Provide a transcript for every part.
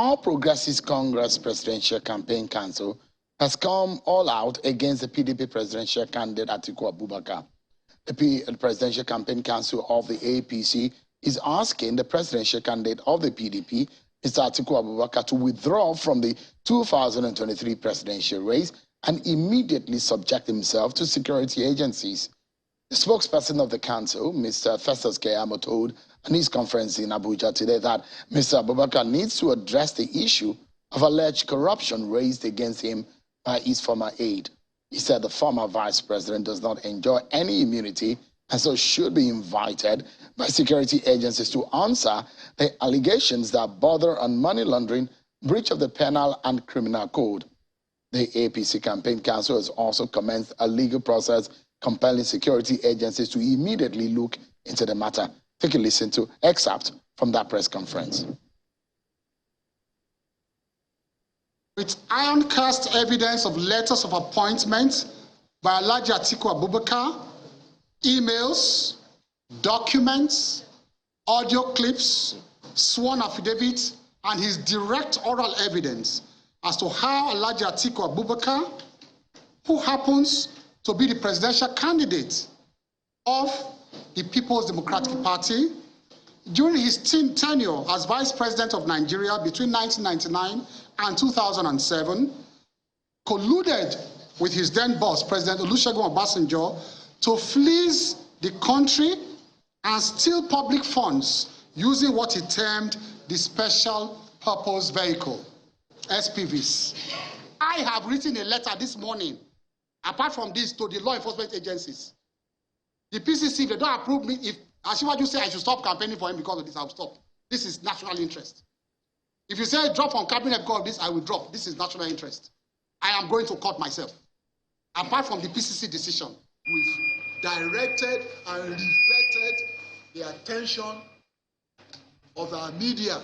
All Progressives Congress Presidential Campaign Council has come all out against the PDP presidential candidate Atiku Abubakar. The Presidential Campaign Council of the APC is asking the presidential candidate of the PDP, Mr. Atiku Abubakar, to withdraw from the 2023 presidential race and immediately subject himself to security agencies. The spokesperson of the council, Mr. Festus Keyamo, told a news conference in Abuja today that Mr. Abubakar needs to address the issue of alleged corruption raised against him by his former aide. He said the former vice president does not enjoy any immunity and so should be invited by security agencies to answer the allegations that border on money laundering, breach of the penal and criminal code. The APC Campaign Council has also commenced a legal process compelling security agencies to immediately look into the matter. Take a listen to excerpt from that press conference. With iron-cast evidence of letters of appointment by Alhaji Atiku Abubakar, emails, documents, audio clips, sworn affidavits, and his direct oral evidence as to how Alhaji Atiku Abubakar, who happens to be the presidential candidate of the People's Democratic Party, during his tenure as Vice President of Nigeria between 1999 and 2007, colluded with his then boss, President Olusegun Obasanjo, to fleece the country and steal public funds using what he termed the Special Purpose Vehicle, SPVs. I have written a letter this morning, apart from this, to the law enforcement agencies. The PCC, if they don't approve me, if Achimugu say I should stop campaigning for him because of this, I'll stop. This is national interest. If you say drop on cabinet because of this, I will drop. This is national interest. I am going to court myself. Apart from the PCC decision, we've directed and reverted the attention of our media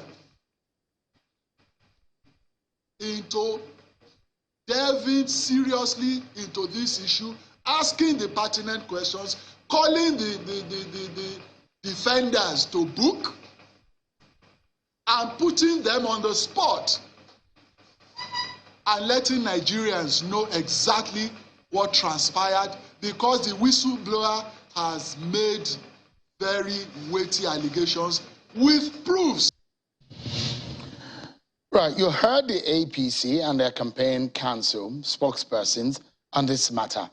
into delving seriously into this issue, asking the pertinent questions, calling the defenders to book, and putting them on the spot, and letting Nigerians know exactly what transpired, because the whistleblower has made very weighty allegations with proofs. Right, you heard the APC and their campaign council spokespersons on this matter.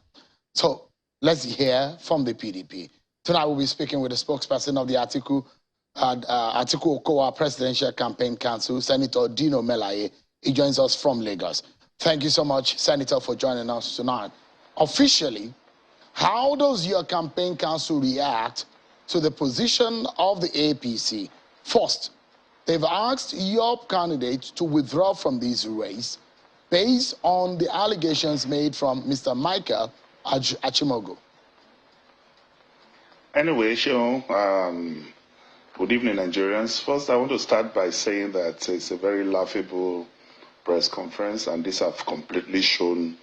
So let's hear from the PDP. Tonight we'll be speaking with the spokesperson of the Atiku Okowa Presidential Campaign Council, Senator Dino Melaye. He joins us from Lagos. Thank you so much, Senator, for joining us tonight. Officially, how does your campaign council react to the position of the APC? First, they've asked your candidate to withdraw from this race based on the allegations made from Mr. Michael Achimugu. Anyway, good evening, Nigerians. First, I want to start by saying that it's a very laughable press conference, and this have completely shown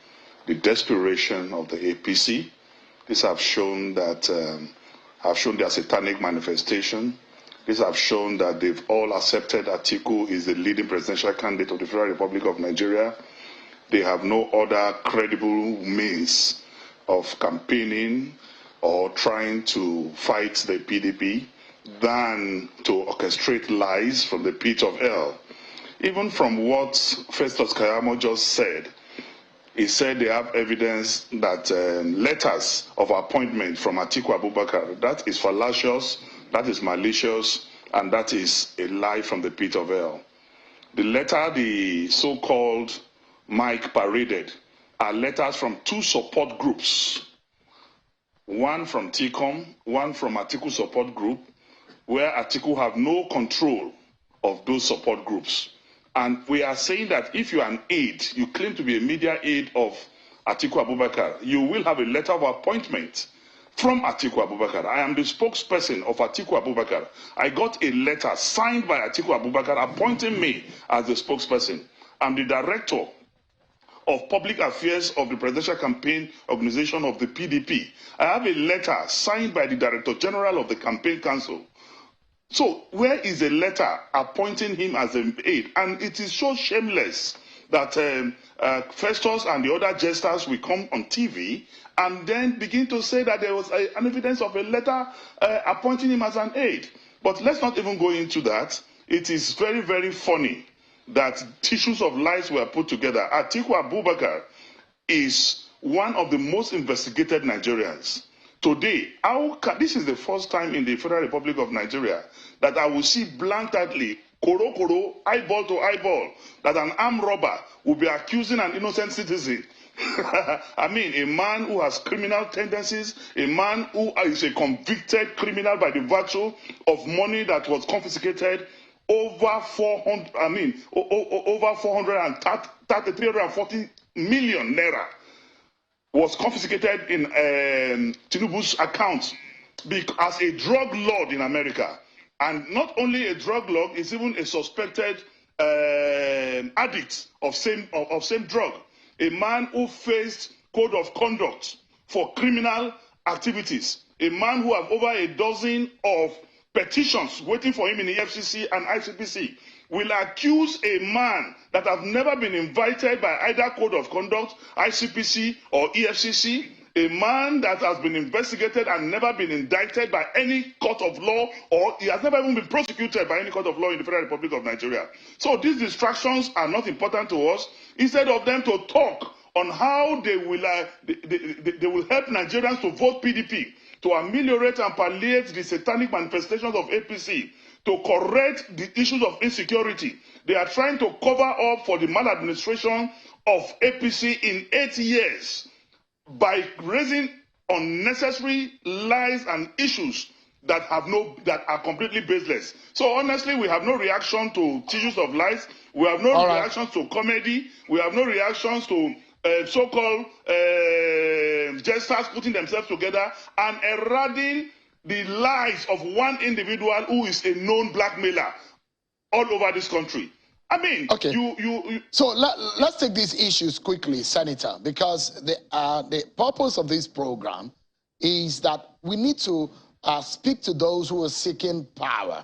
the desperation of the APC. These have shown that their satanic manifestation. These have shown that they've all accepted Atiku is the leading presidential candidate of the Federal Republic of Nigeria. They have no other credible means of campaigning or trying to fight the PDP than to orchestrate lies from the pit of hell. Even from what Festus Keyamo just said, he said they have evidence that letters of appointment from Atiku Abubakar, that is fallacious, that is malicious, and that is a lie from the pit of hell. The letter the so-called Mike paraded are letters from two support groups, one from TCOM, one from Atiku support group, where Atiku have no control of those support groups. And we are saying that if you are an aide, you claim to be a media aide of Atiku Abubakar, you will have a letter of appointment from Atiku Abubakar. I am the spokesperson of Atiku Abubakar. I got a letter signed by Atiku Abubakar appointing me as the spokesperson. I'm the director of Public Affairs of the Presidential Campaign Organization of the PDP. I have a letter signed by the Director General of the Campaign Council So where is a letter appointing him as an aide? And it is so shameless that Festus and the other jesters will come on TV and then begin to say that there was an evidence of a letter appointing him as an aide. But let's not even go into that. It is very, very funny that tissues of lies were put together. Atiku Abubakar is one of the most investigated Nigerians. Today, this is the first time in the Federal Republic of Nigeria that I will see blatantly, koro, eyeball to eyeball, that an armed robber will be accusing an innocent citizen. I mean, a man who has criminal tendencies, a man who is a convicted criminal by the virtue of money that was confiscated, over 340 million naira was confiscated in Tinubu's account as a drug lord in America. And not only a drug lord, he's even a suspected addict of same drug. A man who faced code of conduct for criminal activities. A man who have over a dozen of petitions waiting for him in the FCC and ICPC will accuse a man that have never been invited by either code of conduct, ICPC or EFCC, a man that has been investigated and never been indicted by any court of law, or he has never even been prosecuted by any court of law in the Federal Republic of Nigeria. So these distractions are not important to us. Instead of them to talk on how they will help Nigerians to vote PDP, to ameliorate and palliate the satanic manifestations of APC, to correct the issues of insecurity. They are trying to cover up for the maladministration of APC in 8 years by raising unnecessary lies and issues that are completely baseless. So honestly, we have no reaction to tissues of lies. We have no reactions to comedy. We have no reactions to so-called jesters putting themselves together and eroding the lies of one individual who is a known blackmailer all over this country. I mean, okay. So let's take these issues quickly, Senator, because the purpose of this program is that we need to speak to those who are seeking power.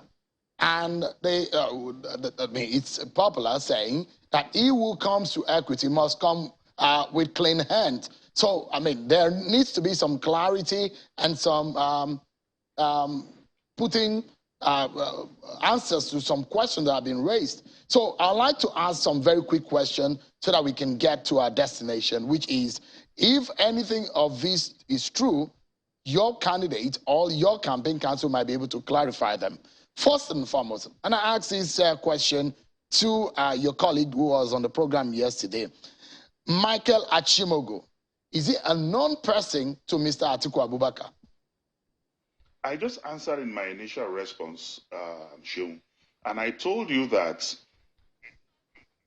And it's popular saying that he who comes to equity must come with clean hands. So, I mean, there needs to be some clarity and some putting answers to some questions that have been raised. So I'd like to ask some very quick questions so that we can get to our destination, which is, if anything of this is true, your candidate or your campaign council might be able to clarify them. First and foremost, and I asked this question to your colleague who was on the program yesterday, Michael Achimugu. Is he a known person to Mr. Atiku Abubakar? I just answered in my initial response, Seun, and I told you that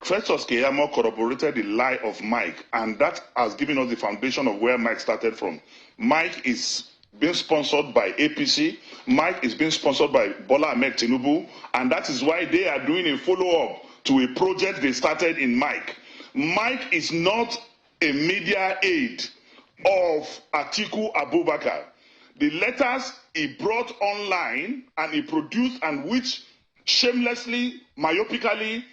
Festus Keyamo corroborated the lie of Mike, and that has given us the foundation of where Mike started from. Mike is being sponsored by APC. Mike is being sponsored by Bola Ahmed Tinubu, and that is why they are doing a follow-up to a project they started in Mike. Mike is not a media aide of Atiku Abubakar. The letters he brought online and he produced, and which shamelessly, myopically,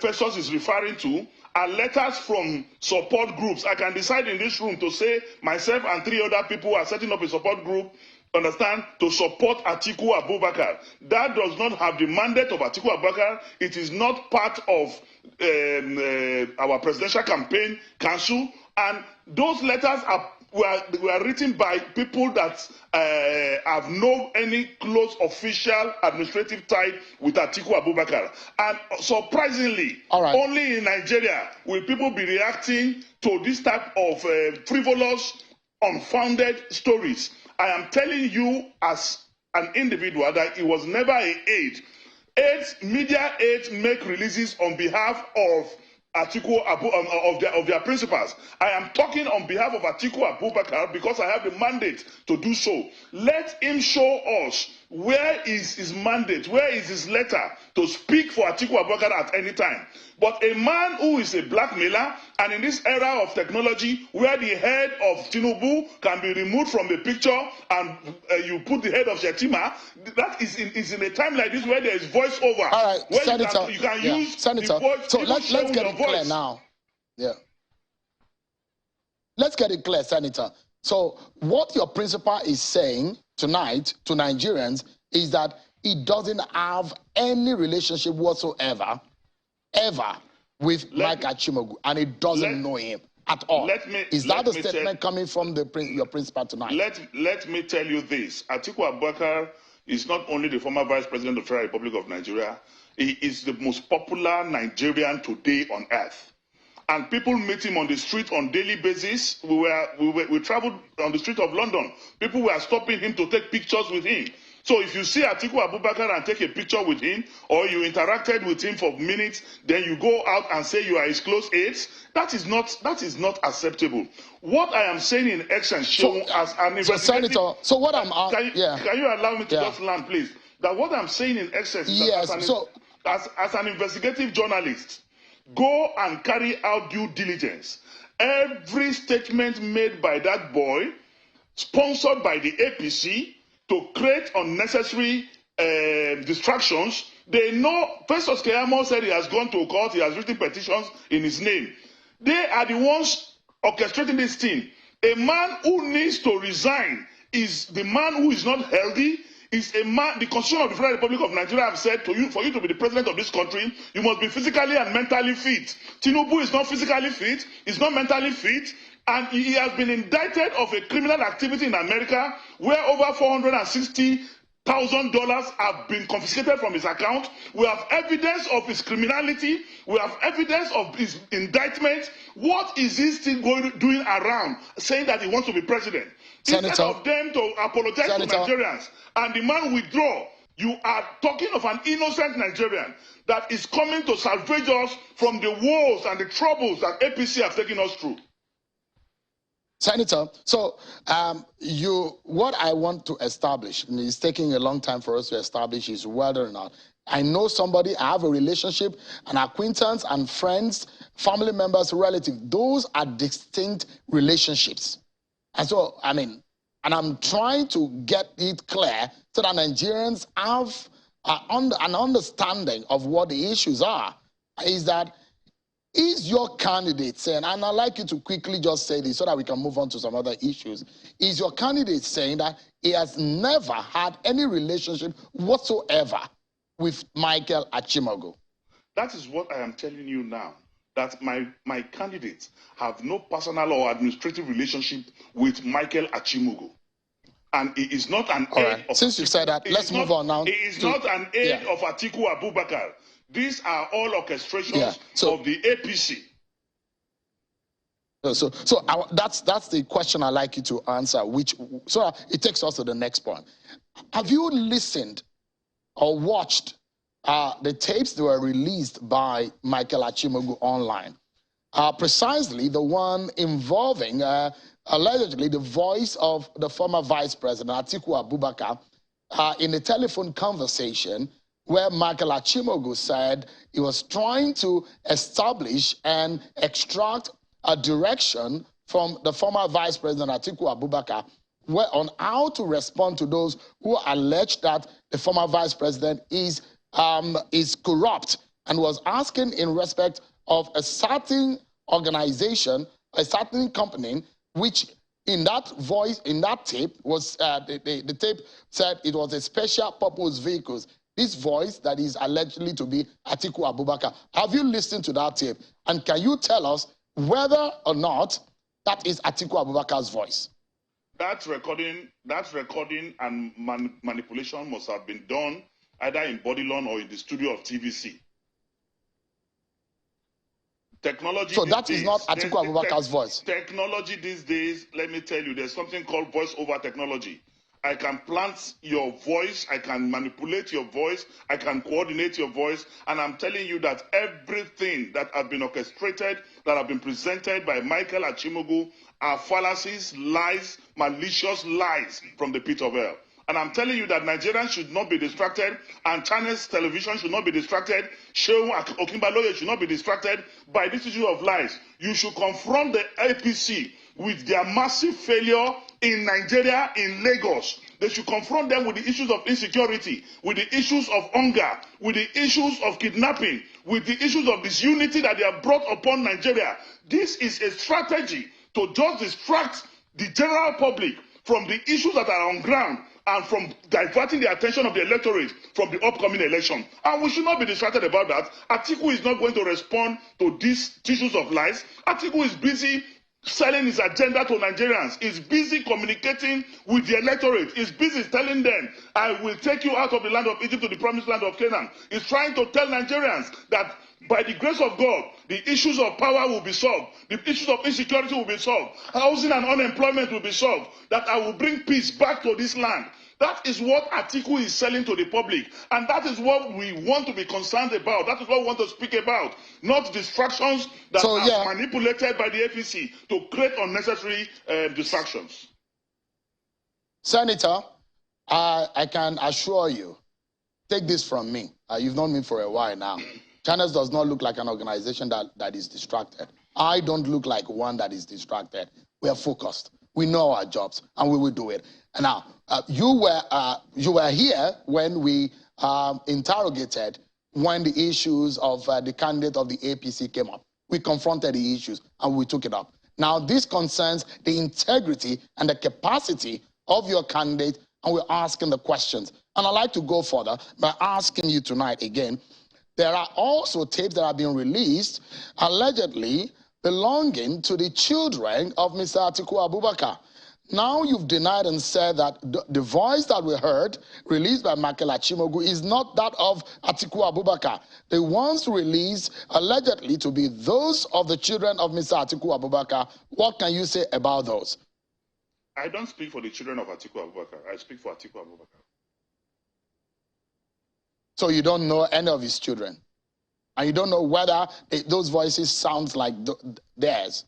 Festus is referring to, are letters from support groups. I can decide in this room to say myself and 3 other people are setting up a support group, understand, to support Atiku Abubakar. That does not have the mandate of Atiku Abubakar. It is not part of our presidential campaign council. And those letters were written by people that have no any close official administrative tie with Atiku Abubakar. And surprisingly, only in Nigeria will people be reacting to this type of frivolous, unfounded stories. I am telling you as an individual that it was never an aid. Media aides make releases on behalf of Atiku of their principals. I am talking on behalf of Atiku Abubakar because I have the mandate to do so. Let him show us Where is his mandate? Where is his letter to speak for Atiku Abubakar at any time? But a man who is a blackmailer, and in this era of technology, where the head of Tinubu can be removed from the picture and you put the head of Shetima, that is in a time like this where there is voiceover. All right, where Senator, you can yeah. use Senator, the voice. so let's get it clear voice. now. Yeah. Let's get it clear, Senator. So what your principal is saying tonight to Nigerians is that he doesn't have any relationship whatsoever, ever, with Mike Achimugu, and he doesn't know him at all. Is that the statement coming from your principal tonight? Let me tell you this. Atiku Abubakar is not only the former Vice President of the Federal Republic of Nigeria, he is the most popular Nigerian today on earth. And people meet him on the street on daily basis. We traveled on the street of London. People were stopping him to take pictures with him. So if you see Atiku Abubakar and take a picture with him, or you interacted with him for minutes, then you go out and say you are his close aides, that is not acceptable. What I am saying in essence, as an investigative... Senator, so what I'm... Can you allow me to just land, please? That what I'm saying in essence is that as an investigative journalist, go and carry out due diligence. Every statement made by that boy, sponsored by the APC, to create unnecessary distractions. They know, Festus Keyamo said he has gone to court, he has written petitions in his name. They are the ones orchestrating this thing. A man who needs to resign is the man who is not healthy, is a man. The Constitution of the Federal Republic of Nigeria have said to you, for you to be the president of this country, you must be physically and mentally fit. Tinubu is not physically fit, he's not mentally fit, and he has been indicted of a criminal activity in America where over $460,000 have been confiscated from his account. We have evidence of his criminality. We have evidence of his indictment. What is he still doing around saying that he wants to be president? Senator, instead of them to apologize to Nigerians and the man withdraw, you are talking of an innocent Nigerian that is coming to salvage us from the woes and the troubles that APC have taken us through. Senator, so what I want to establish, and it's taking a long time for us to establish, is whether or not I know somebody, I have a relationship, an acquaintance and friends, family members, relatives. Those are distinct relationships. And so, and I'm trying to get it clear so that Nigerians have an understanding of what the issues are. Is your candidate saying, and I'd like you to quickly just say this so that we can move on to some other issues, is your candidate saying that he has never had any relationship whatsoever with Michael Achimugu? That is what I am telling you now, that my candidates have no personal or administrative relationship with Michael Achimugu. And he is not an aide of... Since you said that, let's move on now. He is not an aide of Atiku Abubakar. These are all orchestrations of the APC. So that's the question I'd like you to answer, so it takes us to the next point. Have you listened or watched the tapes that were released by Michael Achimugu online? Precisely the one involving, allegedly, the voice of the former Vice President, Atiku Abubakar, in a telephone conversation where Michael Achimugu said he was trying to establish and extract a direction from the former Vice President Atiku Abubakar on how to respond to those who allege that the former Vice President is corrupt, and was asking in respect of a certain organization, a certain company, which in that tape was, the tape said it was a special purpose vehicles. This voice that is allegedly to be Atiku Abubakar. Have you listened to that tape? And can you tell us whether or not that is Atiku Abubakar's voice? That recording and manipulation must have been done either in Bodilon or in the studio of TVC. Technology. So that is not Atiku Abubakar's voice. Technology these days, let me tell you, there's something called voice over technology. I can plant your voice, I can manipulate your voice, I can coordinate your voice, and I'm telling you that everything that has been orchestrated, that have been presented by Michael Achimugu are fallacies, lies, malicious lies from the pit of hell. And I'm telling you that Nigerians should not be distracted, and China's television should not be distracted. Shehu Okinbaloye should not be distracted by this issue of lies. You should confront the APC with their massive failure in Nigeria, in Lagos. They should confront them with the issues of insecurity, with the issues of hunger, with the issues of kidnapping, with the issues of disunity that they have brought upon Nigeria. This is a strategy to just distract the general public from the issues that are on ground and from diverting the attention of the electorate from the upcoming election. And we should not be distracted about that. Atiku is not going to respond to these issues of lies. Atiku is busy selling his agenda to Nigerians. He's busy communicating with the electorate. He's busy telling them, I will take you out of the land of Egypt to the promised land of Canaan. He's trying to tell Nigerians that by the grace of God, the issues of power will be solved. The issues of insecurity will be solved. Housing and unemployment will be solved. That I will bring peace back to this land. That is what Atiku is selling to the public. And that is what we want to be concerned about. That is what we want to speak about. Not distractions that are manipulated by the APC to create unnecessary distractions. Senator, I can assure you, take this from me. You've known me for a while now. Channels does not look like an organization that is distracted. I don't look like one that is distracted. We are focused. We know our jobs, and we will do it. And now, you were here when we interrogated when the issues of the candidate of the APC came up. We confronted the issues, and we took it up. Now, this concerns the integrity and the capacity of your candidate, and we're asking the questions. And I'd like to go further by asking you tonight again, there are also tapes that have been released, allegedly belonging to the children of Mr. Atiku Abubakar. Now you've denied and said that the voice that we heard, released by Michael Achimugu, is not that of Atiku Abubakar. The ones released allegedly to be those of the children of Mr. Atiku Abubakar. What can you say about those? I don't speak for the children of Atiku Abubakar. I speak for Atiku Abubakar. So you don't know any of his children? And you don't know whether those voices sound like theirs?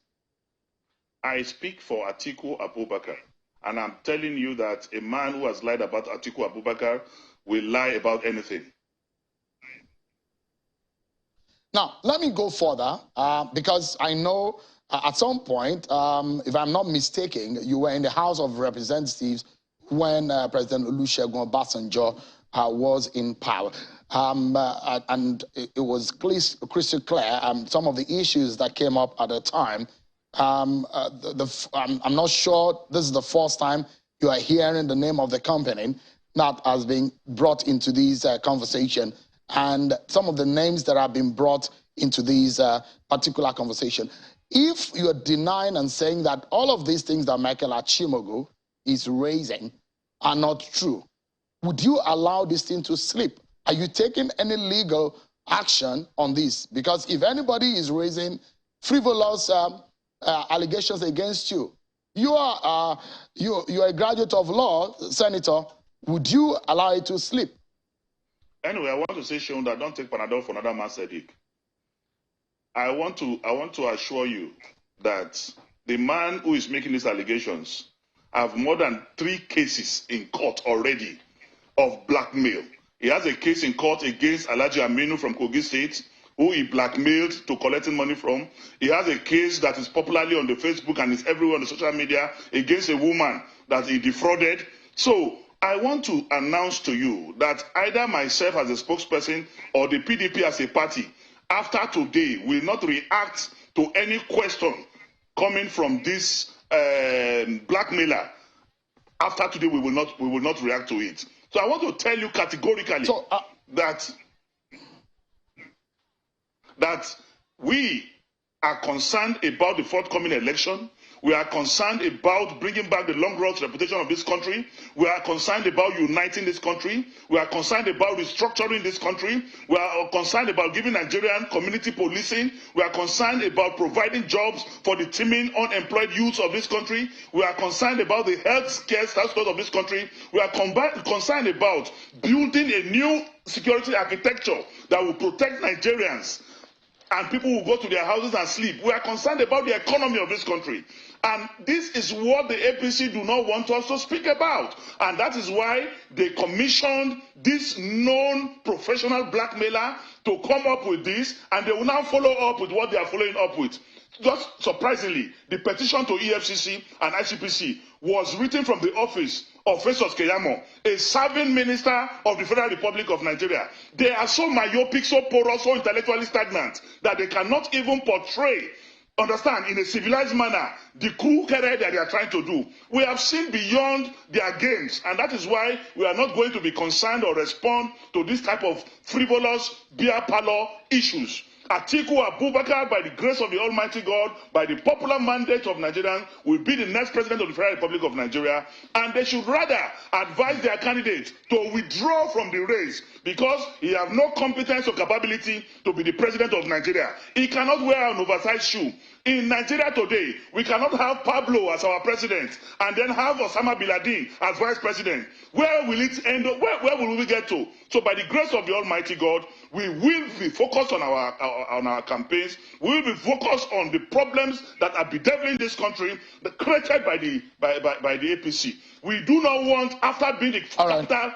I speak for Atiku Abubakar. And I'm telling you that a man who has lied about Atiku Abubakar will lie about anything. Now, let me go further, because I know at some point, if I'm not mistaken, you were in the House of Representatives when President Olusegun Obasanjo was in power. And it was crystal clear, some of the issues that came up at the time. I'm not sure this is the first time you are hearing the name of the company that has been brought into this conversation, and some of the names that have been brought into these particular conversation. If you're denying and saying that all of these things that Michael Achimugu is raising are not true, would you allow this thing to slip? Are you taking any legal action on this? Because if anybody is raising frivolous allegations against you, you're a graduate of law, Senator, would you allow it to slip? Anyway, I want to say, Sean, that don't take Panadol for another man's headache. I want to assure you that the man who is making these allegations have more than 3 cases in court already of blackmail. He has a case in court against Alhaji Aminu from Kogi State, who he blackmailed to collecting money from. He has a case that is popularly on the Facebook and is everywhere on the social media against a woman that he defrauded. So I want to announce to you that either myself as a spokesperson or the PDP as a party, after today, will not react to any question coming from this blackmailer. After today, we will not react to it. So I want to tell you categorically that we are concerned about the forthcoming election. We are concerned about bringing back the long-run reputation of this country. We are concerned about uniting this country. We are concerned about restructuring this country. We are concerned about giving Nigerian community policing. We are concerned about providing jobs for the teeming unemployed youths of this country. We are concerned about the health care status of this country. We are concerned about building a new security architecture that will protect Nigerians and people will go to their houses and sleep. We are concerned about the economy of this country. And this is what the APC do not want us to speak about. And that is why they commissioned this known professional blackmailer to come up with this, and they will now follow up with what they are following up with. Just surprisingly, the petition to EFCC and ICPC was written from the office of Festus Keyamo, a serving minister of the Federal Republic of Nigeria. They are so myopic, so porous, so intellectually stagnant that they cannot even portray, understand, in a civilized manner, the coup career that they are trying to do. We have seen beyond their games, and that is why we are not going to be concerned or respond to this type of frivolous beer parlor issues. Atiku Abubakar, by the grace of the Almighty God, by the popular mandate of Nigerians, will be the next president of the Federal Republic of Nigeria, and they should rather advise their candidate to withdraw from the race because he has no competence or capability to be the president of Nigeria. He cannot wear an oversized shoe. In Nigeria today, we cannot have Pablo as our president and then have Osama bin Laden as vice president. Where will it end up? Where will we get to? So by the grace of the Almighty God, we will be focused on our campaigns. We will be focused on the problems that are bedeviling this country, created by the APC. We do not want, after being the capital,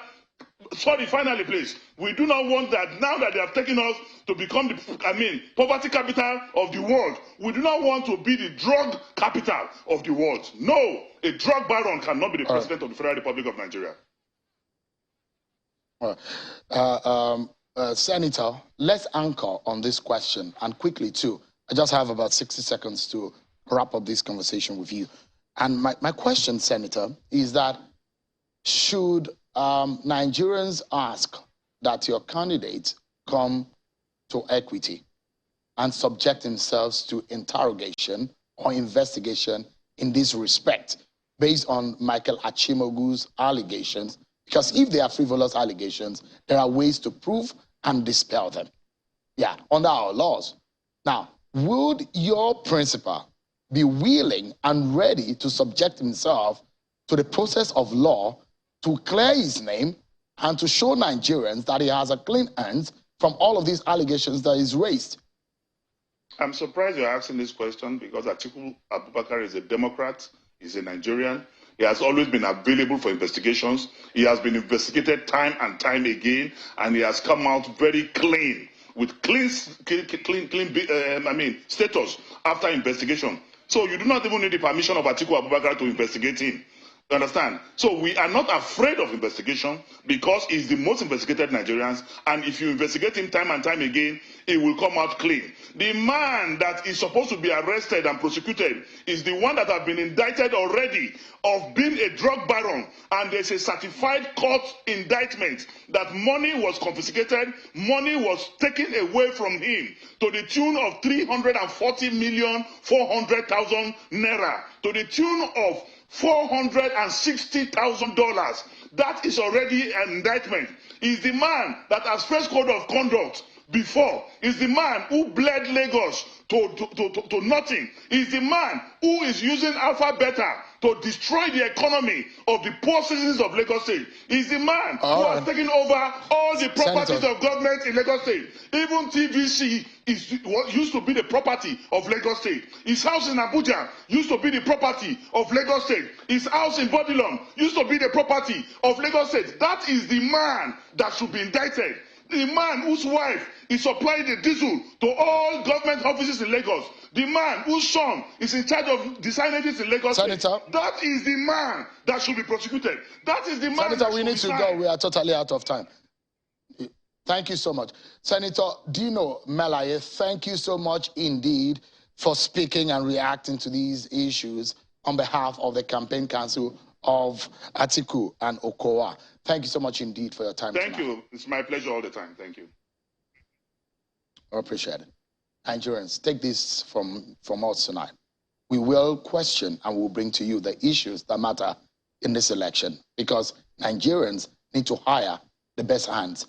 sorry, finally, please. We do not want that now that they have taken us to become the, poverty capital of the world. We do not want to be the drug capital of the world. No, a drug baron cannot be the president of the Federal Republic of Nigeria. Senator, let's anchor on this question, and quickly too. I just have about 60 seconds to wrap up this conversation with you. And my question, Senator, is that should Nigerians ask that your candidates come to equity and subject themselves to interrogation or investigation in this respect based on Michael Achimugu's allegations? Because if they are frivolous allegations, there are ways to prove and dispel them. Yeah, under our laws. Now, would your principal be willing and ready to subject himself to the process of law to clear his name and to show Nigerians that he has a clean hands from all of these allegations that he's raised? I'm surprised you're asking this question because Atiku Abubakar is a Democrat, he's a Nigerian. He has always been available for investigations. He has been investigated time and time again, and he has come out very clean, with clean status after investigation. So you do not even need the permission of Atiku Abubakar to investigate him. You understand? So we are not afraid of investigation because he's the most investigated Nigerians, and if you investigate him time and time again, he will come out clean. The man that is supposed to be arrested and prosecuted is the one that has been indicted already of being a drug baron, and there's a certified court indictment that money was confiscated, money was taken away from him to the tune of 340,400,000 naira, to the tune of $460,000. That is already an indictment. He's the man that has first code of conduct before. He's the man who bled Lagos to nothing. He's the man who is using Alpha Beta to destroy the economy of the poor citizens of Lagos State. He's the man who has taken over all the properties of government in Lagos State. Even TVC used to be the property of Lagos State. His house in Abuja used to be the property of Lagos State. His house in Bodilon used to be the property of Lagos State. That is the man that should be indicted. The man whose wife is supplying the diesel to all government offices in Lagos. The man whose son is in charge of the signages in Lagos. Senator, that is the man that should be prosecuted. That is the man. Senator, we need to go. We are totally out of time. Thank you so much. Senator Dino Melaye, thank you so much indeed for speaking and reacting to these issues on behalf of the campaign council of Atiku and Okowa. Thank you so much indeed for your time. Thank you. It's my pleasure all the time. Thank you. I appreciate it. Nigerians, take this from us tonight. We will question and we'll bring to you the issues that matter in this election, because Nigerians need to hire the best hands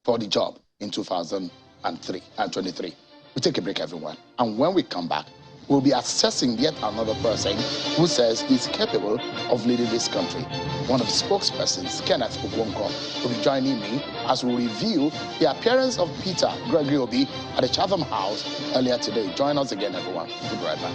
for the job in 2023. We take a break, everyone. And when we come back, we'll be assessing yet another person who says he's capable of leading this country. One of the spokespersons, Kenneth Okwonko, will be joining me as we review the appearance of Peter Gregory Obi at the Chatham House earlier today. Join us again, everyone. We'll be right back.